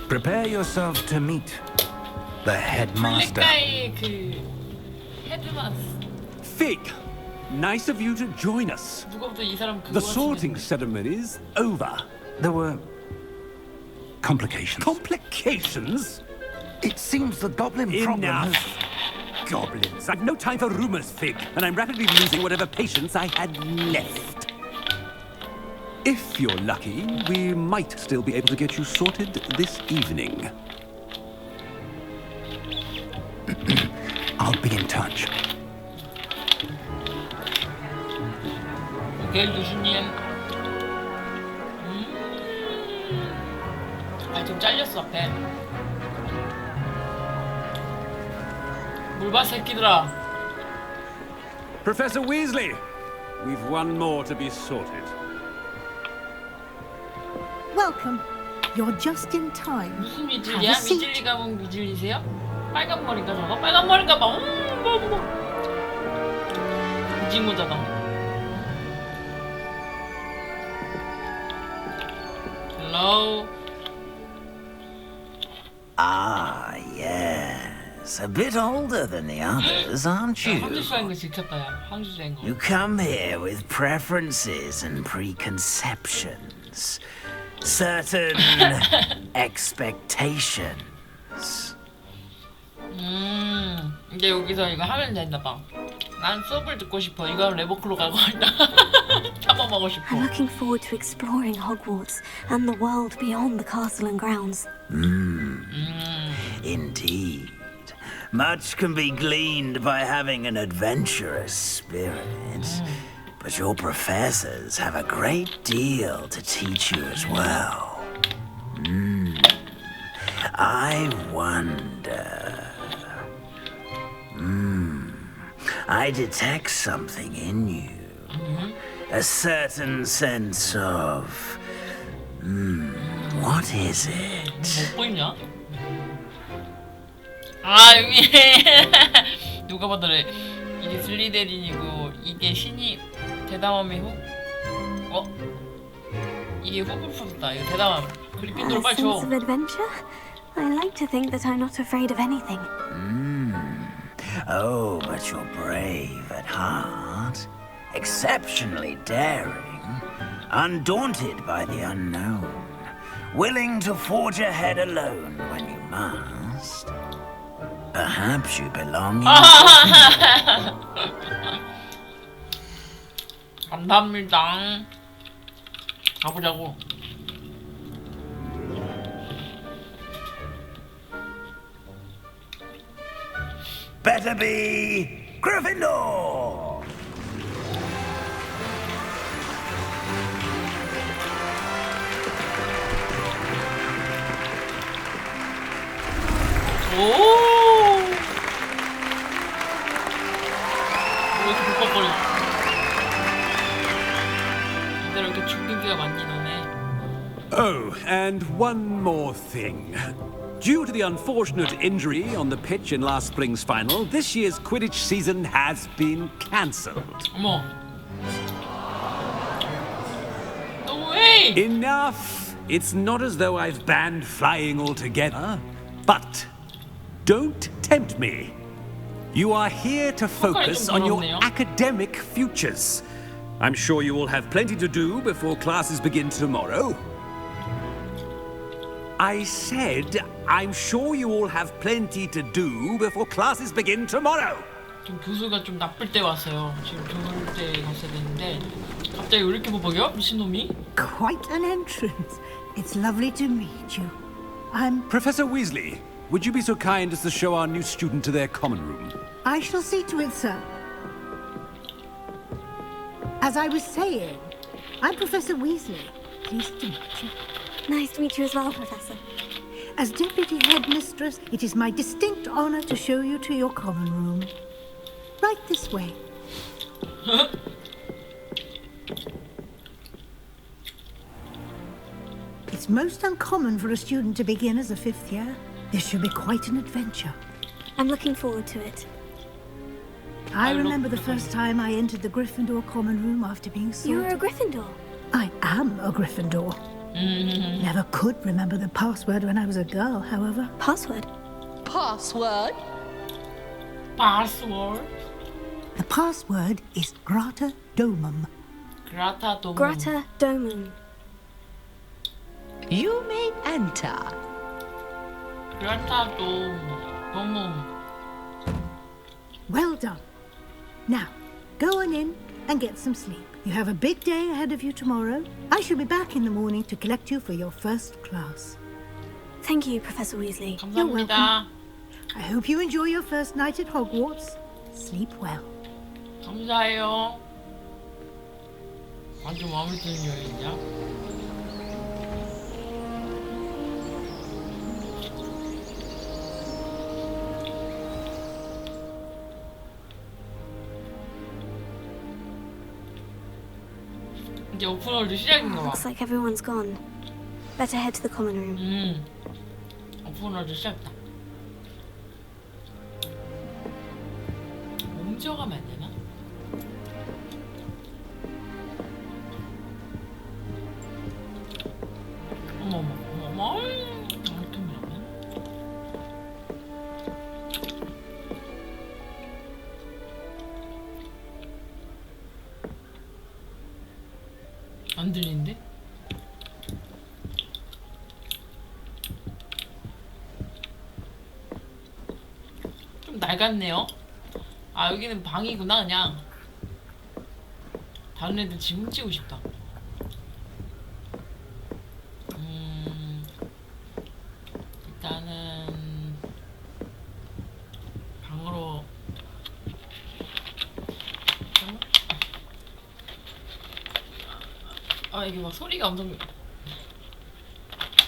Prepare yourself to meet the headmaster. 블랙가의 그 헤드마스. Fig, nice of you to join us. 누가부터 이 사람 그거 The sorting ceremony is over. There were complications. Complications? It seems the goblin problem Enough. has... Goblins. I've no time for rumors, Fig, and I'm rapidly losing whatever patience I had left. If you're lucky, we might still be able to get you sorted this evening. I'll be in touch. 오케이, 교수님. 좀 잘렸어, 앞에. 뭘 봐, 새끼들아. Professor Weasley, we've one more to be sorted. Welcome. You're just in time. 무슨 Have 미질이야? a seat. 미질리 가면 미질리세요? 빨간 머리인가 저거? 빨간 머리인가 봐. 뭐. 이지모자다. Hello. Ah, yes. A bit older than the others, aren't 야, you? 한주사인 거 지켰다, 야. 한주사인 거. You come here with preferences and preconceptions, certain expectations. 이제 여기서 이거 하면 된다 봐. 난 수업을 듣고 싶어. 이거 레버클로 가고 있다. 잡아먹고 싶어. I'm looking forward to exploring Hogwarts and the world beyond the castle and grounds. Indeed. Much can be gleaned by having an adventurous spirit. But your professors have a great deal to teach you as well. I wonder... I detect something in you. A certain sense of... what is it? 못 보이냐? 아 여기 누가 봐도래. 이게 슬리데린이고 이게 신이 대담함의 후. 이게 후불푸드다. 이거 대담함. 그리핀도로 A 빨리 줘. sense of adventure? I like to think that I'm not afraid of anything. Oh, but you're brave at heart, exceptionally daring, undaunted by the unknown, willing to forge ahead alone when you must. Perhaps you belong in... 감사합니다. 가보자고. Better be Gryffindor! 오. 왜 이렇게 복박거려? 근데 이렇게 죽기가 많니 너네? Oh, and one more thing. Due to the unfortunate injury on the pitch in last spring's final, this year's Quidditch season has been cancelled. 어머. No way! Enough! It's not as though I've banned flying altogether, but don't tempt me. You are here to focus on your academic futures. I'm sure you will have plenty to do before classes begin tomorrow. I said, I'm sure you all have plenty to do before classes begin tomorrow. 지금 교수가 좀 나쁠 때 왔어요. 지금 좋을 때 갔어야 되는데 갑자기 왜 이렇게 보복이야? 미친놈이? Quite an entrance. It's lovely to meet you. I'm... Professor Weasley, would you be so kind as to show our new student to their common room? I shall see to it, sir. As I was saying, I'm Professor Weasley. Pleased to meet you. Nice to meet you as well, Professor. As Deputy Headmistress, it is my distinct honor to show you to your common room. Right this way. It's most uncommon for a student to begin as a fifth year. This should be quite an adventure. I'm looking forward to it. I remember the first time I entered the Gryffindor common room after being You're a sorted. Gryffindor. I am a Gryffindor. Never could remember the password when I was a girl, however. Password? Password? Password? The password is Grata Domum. Grata Domum. Grata Domum. You may enter. Grata Domum. Well done. Now, go on in and get some sleep. You have a big day ahead of you tomorrow. I shall be back in the morning to collect you for your first class. Thank you, Professor Weasley. 감사합니다. I hope you enjoy your first night at Hogwarts. Sleep well. 감사해요. 아주 마음에 드는 여행이야. 이제 오픈월드 시작인가 봐. Looks like everyone's gone. Better head to the common room. 오픈월드 시작이다. 옮겨가면 안 되나? 어머. 아무튼이라면 안 들리는데? 좀 낡았네요. 아, 여기는 방이구나. 그냥 다른 애들 집 훔치고 싶다. 일단은 방으로 이게 막 소리가 엄청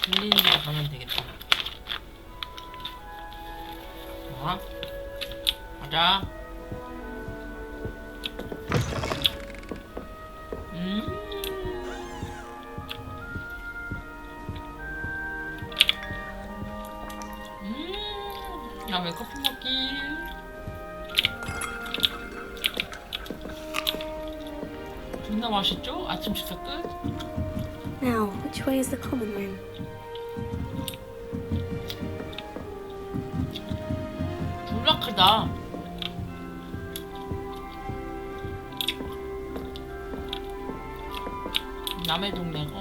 들리는 데 가면 되겠다. 가자. 다음에 커피 먹기. 존나 맛있죠? 아침 식사 끝. Now, which way is the common room? 졸라 크다. 남의 동네고.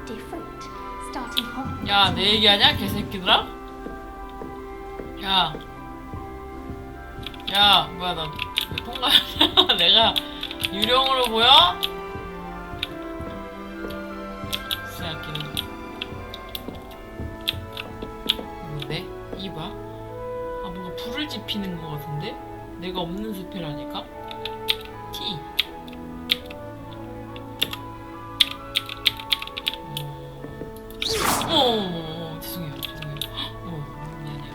Different. Starting hot. 야, 내 얘기하냐, 개새끼들아? 야, 뭐야, 나 통과하냐? 내가 유령으로 보여? 생각해는 뭔데? 이봐? 아, 뭔가 불을 지피는 것 같은데? 내가 없는 스펠 아닐까? T. 죄송해요. 미안해요.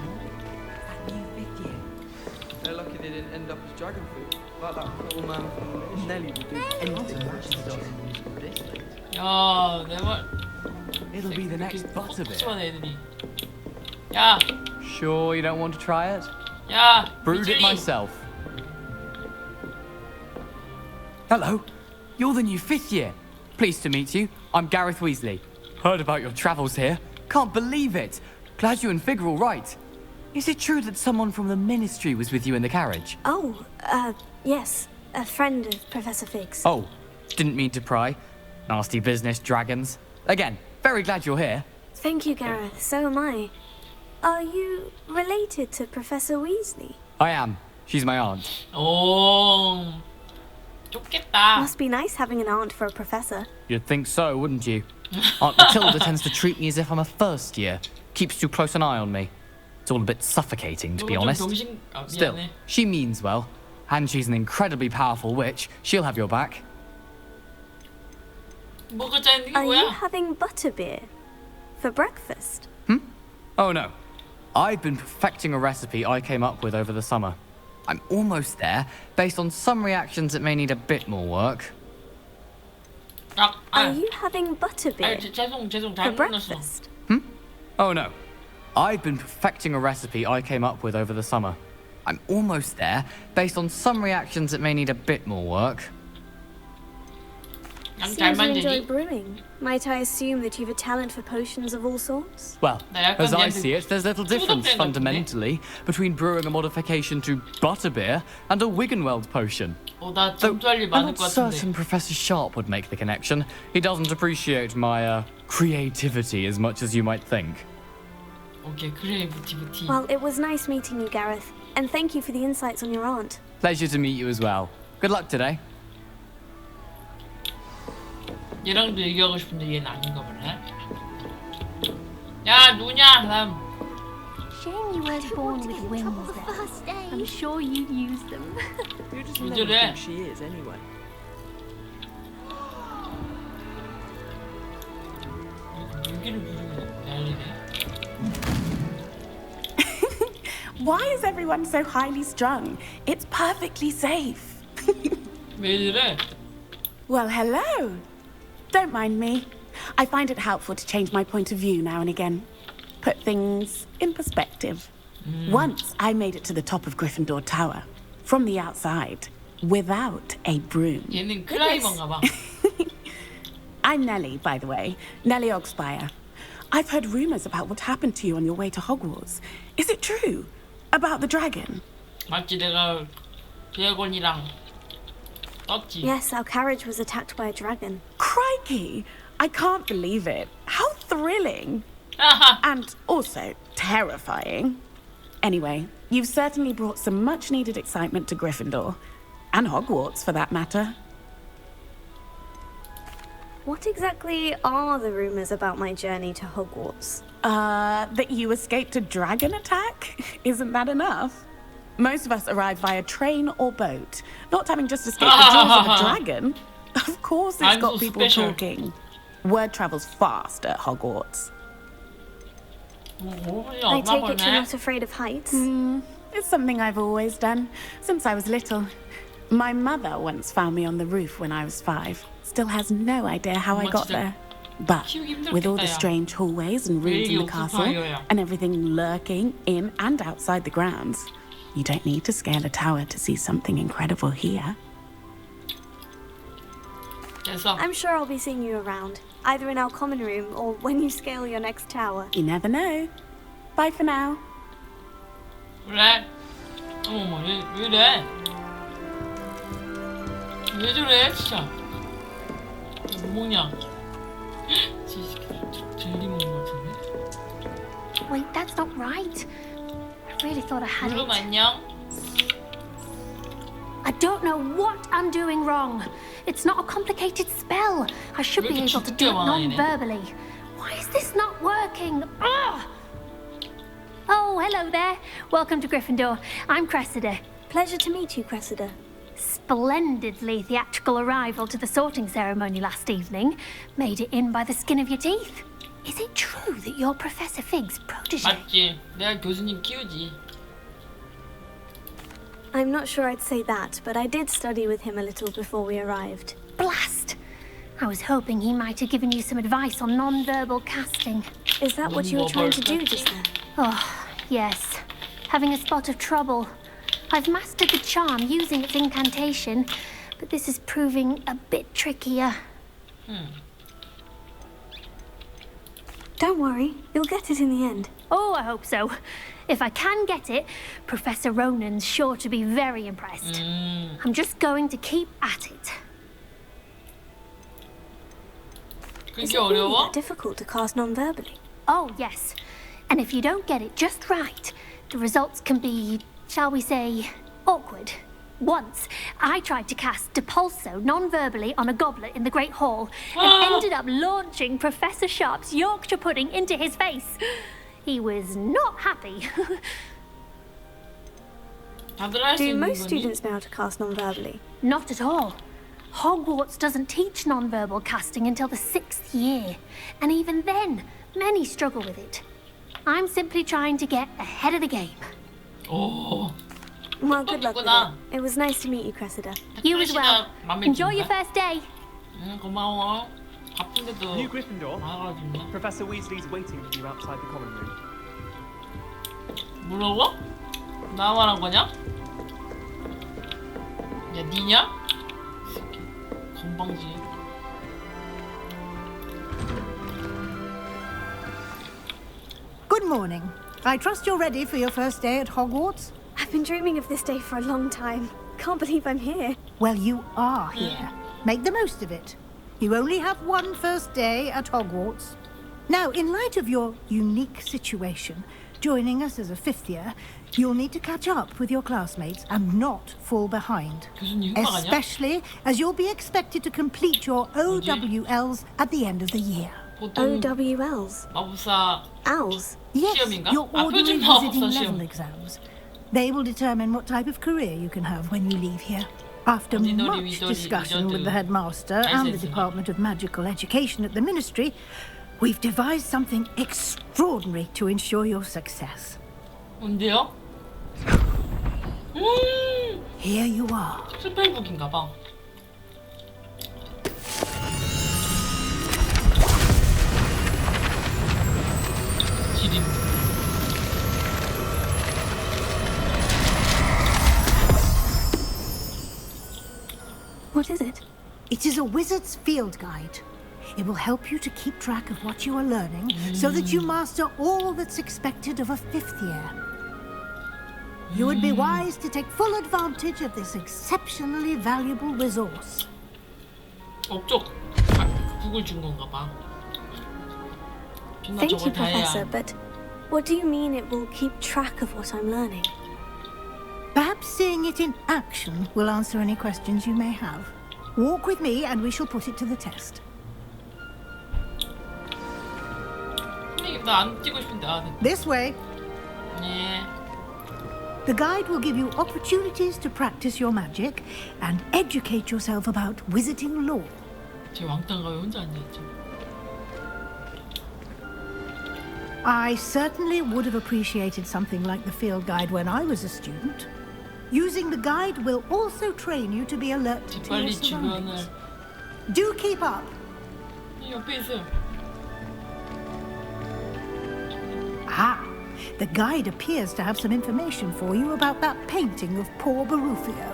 They're lucky they didn't end up as dragon food, like that poor man from the village. Nelly would do anything for this thing. 야, 내 말. It'll be the next Butterbeer. kok수한 애들이. 야, Sure you don't want to try it? 야, Brewed it 미즐리. myself. Hello, you're the new fifth year. Pleased to meet you. I'm Gareth Weasley. Heard about your travels here. Can't believe it. Glad you and Fig are all right. Is it true that someone from the Ministry was with you in the carriage? Oh, yes. A friend of Professor Fig's. Oh, didn't mean to pry. Nasty business, dragons. Again, very glad you're here. Thank you, Gareth. So am I. Are you related to Professor Weasley? I am. She's my aunt. 오, 좋겠다. Must be nice having an aunt for a professor. You'd think so, wouldn't you? Aunt Matilda tends to treat me as if I'm a first year. Keeps too close an eye on me. It's all a bit suffocating, to be honest. Still, 미안해. she means well. And she's an incredibly powerful witch. She'll have your back. 뭐가 짜는 게 Are you 뭐야? having butterbeer for breakfast? Oh no. I've been perfecting a recipe I came up with over the summer. I'm almost there. Based on some reactions, it may need a bit more work. Are you having butterbeer 죄송 for 잘못 눌렀어. breakfast? Oh no. I've been perfecting a recipe I came up with over the summer. I'm almost there. Based on some reactions, it may need a bit more work. 양 Seems 잘 you enjoy 만드니? brewing. Might I assume that you've a talent for potions of all sorts? Well, 나 약간 as I 얘한테 see it, there's little difference 같은데? fundamentally between brewing a modification to butterbeer and a Wiggenweld potion. 나 Though 점수할 일 I'm 많을 not 것 certain 같은데. Professor Sharp would make the connection. He doesn't appreciate my creativity as much as you might think. 오케이, 크리에이티비티. Well, it was nice meeting you, Gareth. And thank you for the insights on your aunt. Pleasure to meet you as well. Good luck today. 얘랑도 얘기하고 싶은데 얘는 아닌가 보네. 야, 누구냐? 나 Shame you weren't born with wings then. I'm sure you'd use them. Who does 왜 Nelly 저래? think she is, anyway? 무기를 부르고 난리네. Why is everyone so highly strung? It's perfectly safe. 왜 이래? Well, hello. Don't mind me. I find it helpful to change my point of view now and again. Put things in perspective. Once I made it to the top of Gryffindor Tower, from the outside, without a broom. 얘는 클라이머인가 봐. I'm Nellie, by the way. Nellie Ogspire. I've heard rumors about what happened to you on your way to Hogwarts. Is it true? About the dragon? 맞지, 내가 드래곤이랑 떴지. Yes, our carriage was attacked by a dragon. Crikey! I can't believe it. How thrilling! And also terrifying. Anyway, you've certainly brought some much-needed excitement to Gryffindor. And Hogwarts, for that matter. What exactly are the rumors about my journey to Hogwarts? That you escaped a dragon attack? Isn't that enough? Most of us arrive via train or boat, not having just escaped the jaws of a dragon. Of course it's I'm got so people special. talking. Word travels fast at Hogwarts. I take it you're not afraid of heights? It's something I've always done, since I was little. My mother once found me on the roof when I was 5. Still has no idea how I got there. But with all the strange hallways and rooms in the castle, and everything lurking in and outside the grounds, you don't need to scale a tower to see something incredible here. I'm sure I'll be seeing you around, either in our common room or when you scale your next tower. You never know. Bye for now. 그래? 어머머, 왜 이래? 왜 저래, 진짜? 뭐 먹냐? 젤리 먹는 것 같은데? Wait, that's not right. I really thought I had 그럼 it. 안녕? I don't know what I'm doing wrong. It's not a complicated spell. I should be able to do it non-verbally. Why is this not working? Ugh! Oh, hello there. Welcome to Gryffindor. I'm Cressida. Pleasure to meet you, Cressida. Splendidly theatrical arrival to the sorting ceremony last evening. Made it in by the skin of your teeth. Is it true that you're Professor Fig's protege? 맞지. 내가 교수님 키우지. I'm not sure I'd say that, but I did study with him a little before we arrived. Blast! I was hoping he might have given you some advice on non-verbal casting. Is that what you were trying to do just then? Oh, yes. Having a spot of trouble. I've mastered the charm using its incantation, but this is proving a bit trickier. Don't worry, you'll get it in the end. Oh, I hope so. If I can get it, Professor Ronan's sure to be very impressed. I'm just going to keep at it. Is 그게 it really 어려워? that difficult to cast non-verbally? Oh, yes. And if you don't get it just right, the results can be, shall we say, awkward. Once, I tried to cast Depulso non-verbally on a goblet in the Great Hall and ended up launching Professor Sharp's Yorkshire pudding into his face. He was not happy. 다들 할 수 Do 있는 most 거니? students know how to cast non-verbally? Not at all. Hogwarts doesn't teach non-verbal casting until the 6th year. And even then, many struggle with it. I'm simply trying to get ahead of the game. 오. Well, good luck with 있구나. it. It was nice to meet you, Cressida. You as well. 맘에 Enjoy 든다. your first day. 고마워. 바쁜데도 New Gryffindor. 와가지고. Professor Weasley's waiting for you outside the common room. 뭐라고? 나 말한 거냐? 야, 니냐? 건방지. morning. I trust you're ready for your first day at Hogwarts? I've been dreaming of this day for a long time. Can't believe I'm here. Well, you are here. Make the most of it. You only have one first day at Hogwarts. Now, in light of your unique situation, joining us as a fifth year, you'll need to catch up with your classmates and not fall behind. Especially as you'll be expected to complete your OWLs at the end of the year. OWLs? 마법사 Owls? Yes, 시험인가? your 아, ordinary 표준 마법사 visiting 시험. level exams. They will determine what type of career you can have when you leave here. After much discussion with the headmaster and the Department of Magical Education at the Ministry, we've devised something extraordinary to ensure your success. 뭔데요? Here you are. 스펠북인가 봐. 지림. What is it? It is a wizard's field guide. It will help you to keep track of what you are learning so that you master all that's expected of a fifth year. You would be wise to take full advantage of this exceptionally valuable resource. 업적 북을 준 건가 봐. Thank you, Professor, but what do you mean it will keep track of what I'm learning? Perhaps seeing it in action will answer any questions you may have. Walk with me and we shall put it to the test. 선생님 나 안 뛰고 싶은데 This way. 네. The guide will give you opportunities to practice your magic and educate yourself about wizarding lore. 제 왕따가 왜 혼자 앉아있죠? I certainly would have appreciated something like the field guide when I was a student. Using the guide will also train you to be alert to your 빨리 surroundings. 주변을. Do keep up. 이 옆에 있어요. Ah, the guide appears to have some information for you about that painting of poor Barufio.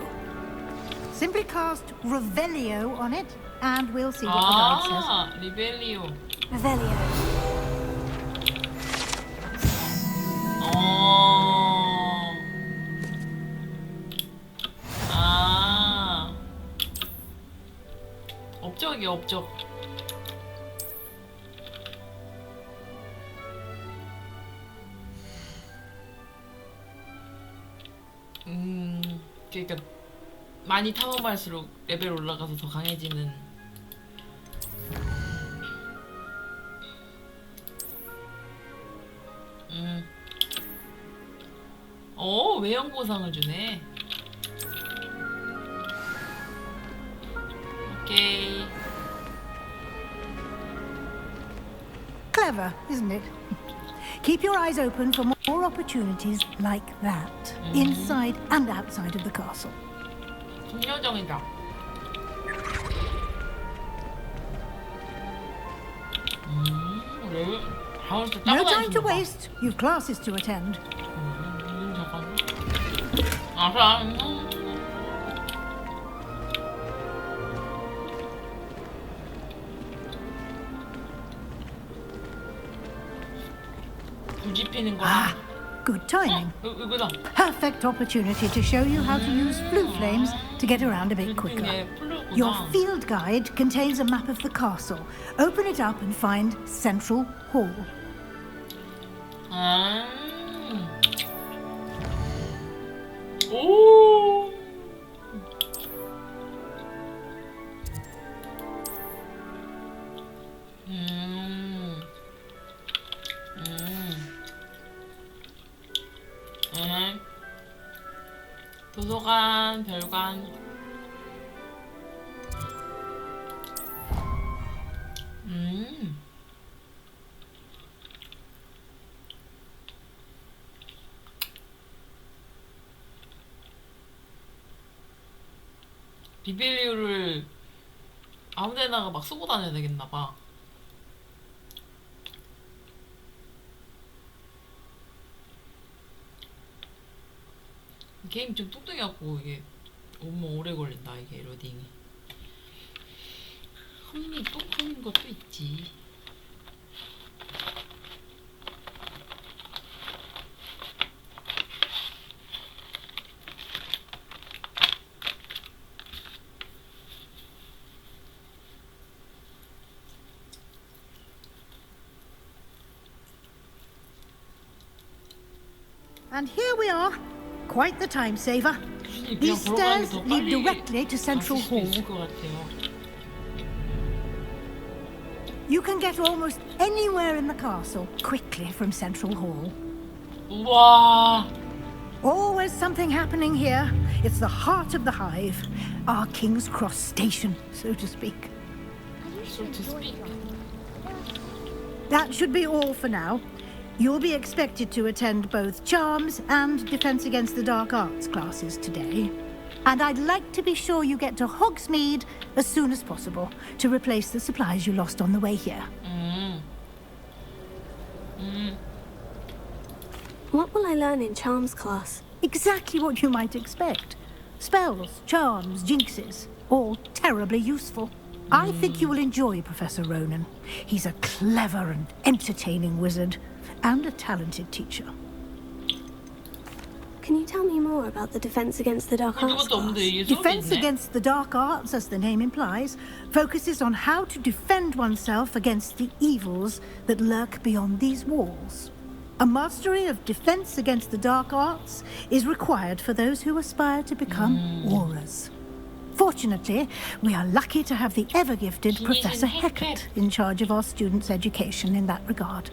Simply cast Revelio on it, and we'll see what the guide says. 아, 리벨리오. Revelio. 아. 업적이야, 업적. 그러니까 많이 탐험할수록 레벨 올라가서 더 강해지는. 외형 보상을 주네. 오케이. Clever, isn't it? Keep your eyes open for more opportunities like that, inside and outside of the castle. 김여정이다. No time to waste. You've classes to attend. Ah, good timing. Perfect opportunity to show you how to use flue flames to get around a bit quicker. Your field guide contains a map of the castle. Open it up and find Central Hall. 오. 도서관, 별관. 비빌리오를 아무데나가 막 쓰고 다녀야 되겠나봐. 게임 좀 뚱뚱해갖고 이게 너무 오래 걸린다. 이게 로딩이. 홈이 또 큰 것도 있지. And here we are. Quite the time saver. These stairs lead directly to Central Hall. You can get almost anywhere in the castle quickly from Central Hall. Wow. Always something happening here. It's the heart of the hive. Our King's Cross station, so to speak. That should be all for now. You'll be expected to attend both Charms and Defense Against the Dark Arts classes today. And I'd like to be sure you get to Hogsmeade as soon as possible to replace the supplies you lost on the way here. What will I learn in Charms class? Exactly what you might expect. Spells, charms, jinxes, all terribly useful. I think you will enjoy Professor Ronan. He's a clever and entertaining wizard, and a talented teacher. Can you tell me more about the Defense Against the Dark Arts class? Defense Against the Dark Arts, as the name implies, focuses on how to defend oneself against the evils that lurk beyond these walls. A mastery of Defense Against the Dark Arts is required for those who aspire to become auras. Fortunately, we are lucky to have the ever-gifted Professor Hecat in charge of our students' education in that regard.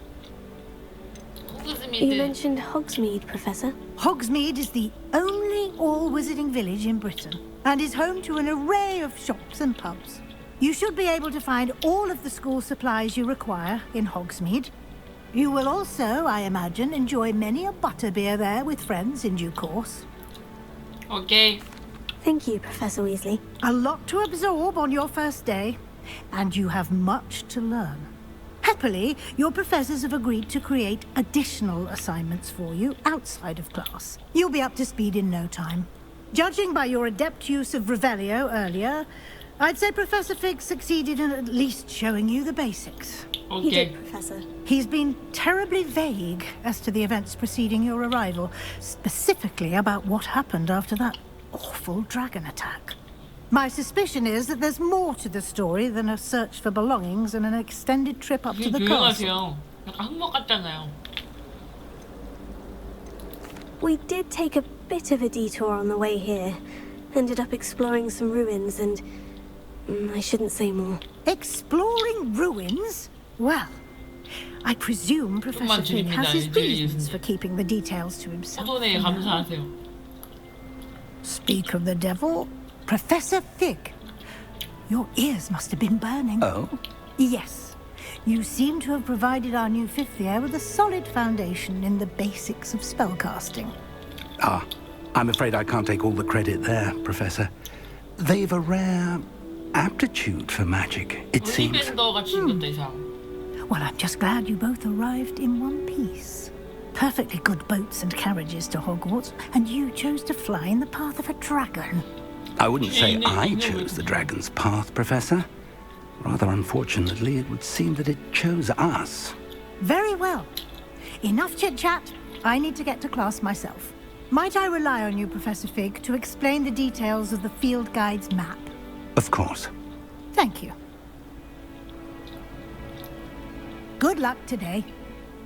You mentioned Hogsmeade, Professor. Hogsmeade is the only all-wizarding village in Britain and is home to an array of shops and pubs. You should be able to find all of the school supplies you require in Hogsmeade. You will also, I imagine, enjoy many a butterbeer there with friends in due course. Okay. Thank you, Professor Weasley. A lot to absorb on your first day, and you have much to learn. Happily, your professors have agreed to create additional assignments for you outside of class. You'll be up to speed in no time. Judging by your adept use of Revelio earlier, I'd say Professor Fig succeeded in at least showing you the basics. Okay. He did, Professor. He's been terribly vague as to the events preceding your arrival, specifically about what happened after that awful dragon attack. My suspicion is that there's more to the story than a search for belongings and an extended trip up to the castle. We did take a bit of a detour on the way here. Ended up exploring some ruins and... I shouldn't say more. Exploring ruins? Well, I presume Professor Fig has his reasons for keeping the details to himself. Speak of the devil, Professor Fig. Your ears must have been burning. Oh? Yes. You seem to have provided our new fifth year with a solid foundation in the basics of spellcasting. Ah, I'm afraid I can't take all the credit there, Professor. They've a rare aptitude for magic, it seems. Well, I'm just glad you both arrived in one piece. Perfectly good boats and carriages to Hogwarts, and you chose to fly in the path of a dragon. I wouldn't say I chose the dragon's path, Professor. Rather unfortunately, it would seem that it chose us. Very well. Enough chit-chat. I need to get to class myself. Might I rely on you, Professor Fig, to explain the details of the field guide's map? Of course. Thank you. Good luck today.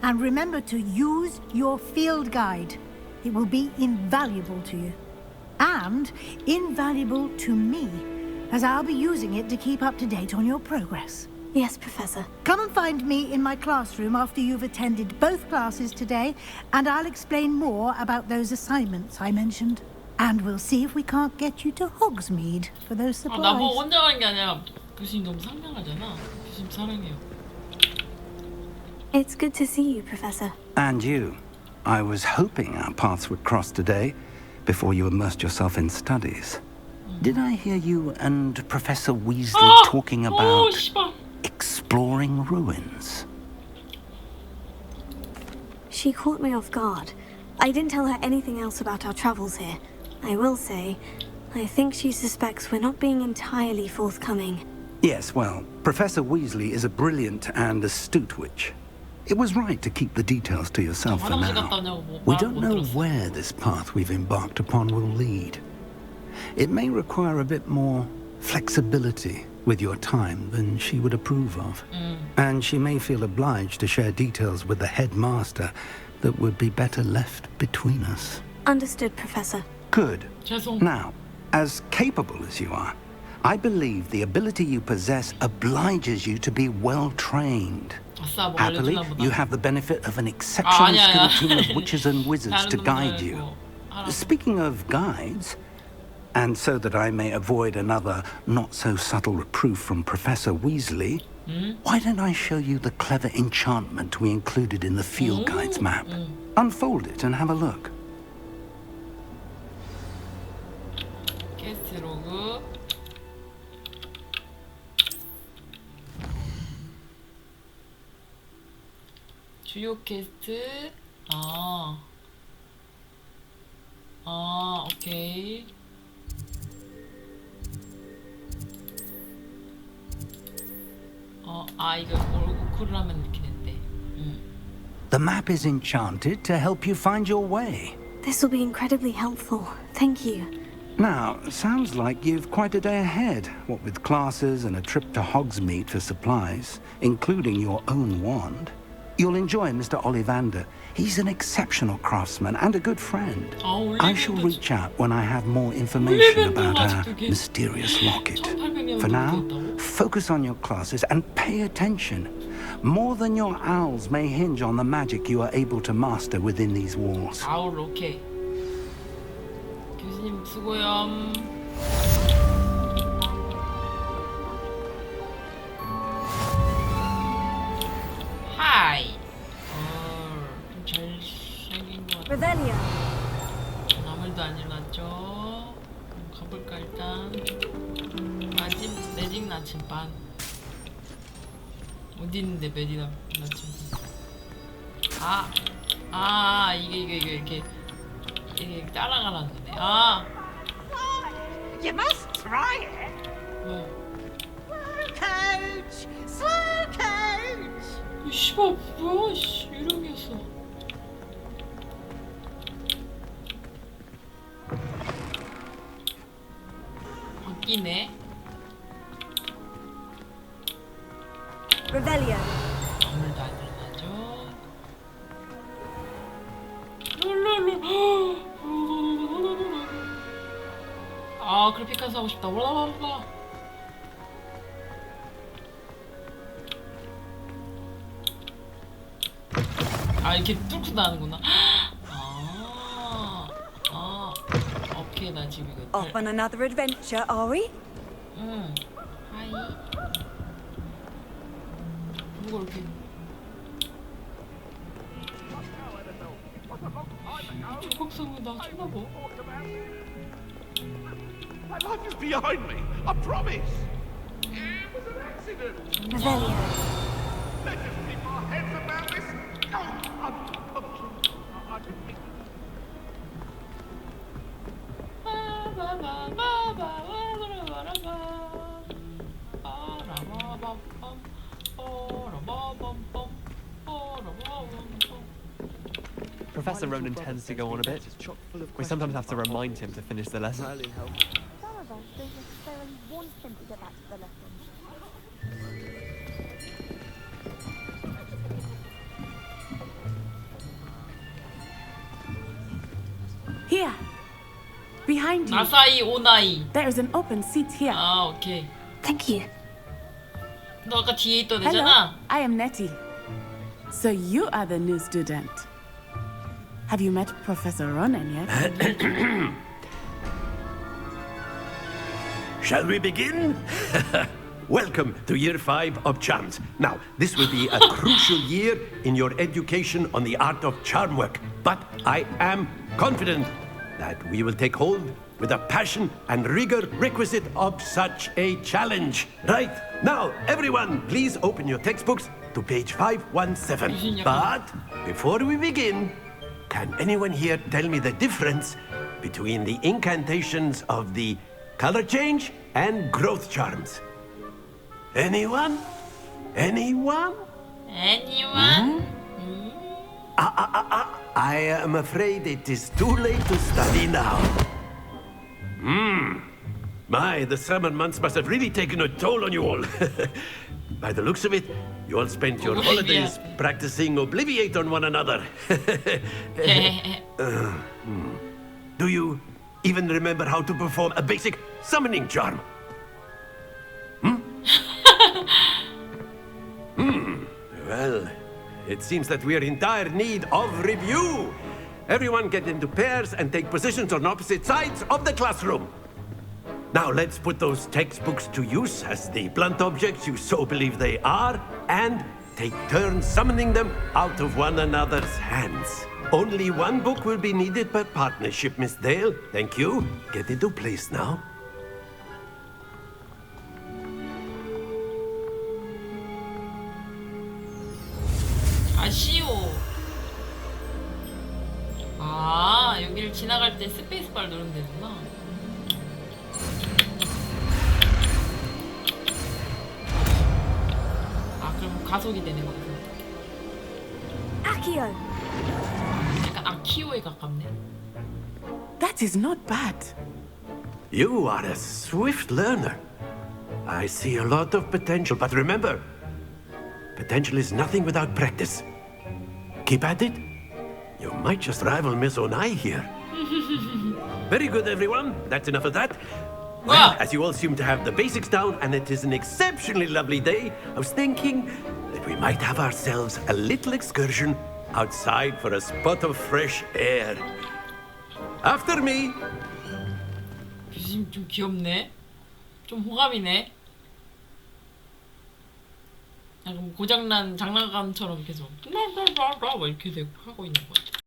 And remember to use your field guide. It will be invaluable to you. And invaluable to me, as I'll be using it to keep up to date on your progress. Yes, Professor. Come and find me in my classroom after you've attended both classes today, and I'll explain more about those assignments I mentioned. And we'll see if we can't get you to Hogsmeade for those supplies. 나보고 혼자 가는 게 아니라 교수님 너무 상냥하잖아. 교수님 사랑해요. It's good to see you, Professor. And you. I was hoping our paths would cross today, before you immersed yourself in studies. Did I hear you and Professor Weasley talking about exploring ruins? She caught me off guard. I didn't tell her anything else about our travels here. I will say, I think she suspects we're not being entirely forthcoming. Yes, well, Professor Weasley is a brilliant and astute witch. It was right to keep the details to yourself for now. We don't know where this path we've embarked upon will lead. It may require a bit more flexibility with your time than she would approve of. And she may feel obliged to share details with the headmaster that would be better left between us. Understood, Professor. Good. 죄송. Now, as capable as you are, I believe the ability you possess obliges you to be well trained. 아싸, 뭐 Happily, 알려주나 보다. you have the benefit of an exceptionally 아니야, skilled team of witches and wizards to 다른 guide 놈들 you. 알고. Speaking of guides, and so that I may avoid another not-so-subtle reproof from Professor Weasley, why don't I show you the clever enchantment we included in the field guide's map? Unfold it and have a look. 캐스트 로그. 주요 캐스트. 오케이. 이거 오크를 하면 이렇게 된대. The map is enchanted to help you find your way. This will be incredibly helpful. Thank you. Now, sounds like you've quite a day ahead, what with classes and a trip to Hogsmeade for supplies, including your own wand. You'll enjoy Mr. Ollivander. He's an exceptional craftsman and a good friend. I shall reach out when I have more information about our mysterious locket. For now, focus on your classes and pay attention. More than your owls may hinge on the magic you are able to master within these walls. 아울 오케이. 교수님 수고요. 하이. 좀 잘생긴 것 같아. Revelio. 아무 일도 안 일어났죠. 가볼까 일단. 매직 나침반. 어디 있는데 매직 나침반. 이게 따라가라는 거네. You must try it. 뭐? Coach, slow coach. 이 씨발 뭐야? 씨 유령이었어. 바뀌네. Revelio. 아무 일도 안 일어나죠. 그래픽카드 하고 싶다. 올라와봐. 이렇게 뚫고 나는구나. 오케이, 나 지금 이거. Off on another adventure, are we? 하이. 뭐가 이렇게. 조각상을 나 쳐다봐. My life is behind me. I promise. It was an accident. Revelio. Let's just keep our heads about this. I didn't think. Professor Ronan tends to go on a bit. We sometimes have to remind him to finish the lesson. Some of us don't necessarily want him to get back to the lesson. Here. Behind you. 나사이 오나이. There is an open seat here. 오케이. Thank you. 너 아까 뒤에 있던 Hello, 애잖아. I am Nettie. So you are the new student. Have you met Professor Ronan yet? Shall we begin? Welcome to Year 5 of Charms. Now, this will be a crucial year in your education on the art of charm work, but I am confident that we will take hold with the passion and rigor requisite of such a challenge. Right, now, everyone, please open your textbooks to page 517. But before we begin, can anyone here tell me the difference between the incantations of the color change and growth charms? Anyone? Anyone? Anyone? I am afraid it is too late to study now. My, the summer months must have really taken a toll on you all. By the looks of it, you all spent your holidays practicing Obliviate on one another. Do you even remember how to perform a basic summoning charm? Well, it seems that we are in dire need of review. Everyone get into pairs and take positions on opposite sides of the classroom. Now let's put those textbooks to use as the blunt objects you so believe they are, and take turns summoning them out of one another's hands. Only one book will be needed per partnership, Miss Dale. Thank you. Get into place now. 아쉬워. 아, 여기를 지나갈 때 스페이스바를 누르면 되구나. 아, 그럼 가속이 되는 거구나. Accio. 약간 아키오에 가깝네. That is not bad. You are a swift learner. I see a lot of potential, but remember, potential is nothing without practice. Keep at it. You might just rival Miss Onai here. Very good, everyone. That's enough of that. Well, as you all seem to have the basics down, and it is an exceptionally lovely day, I was thinking that we might have ourselves a little excursion outside for a spot of fresh air. After me. 귀신 좀 귀엽네. 좀 호감이네. 약간 고장난 장난감처럼 계속 막 이렇게 하고 있는 것 같아.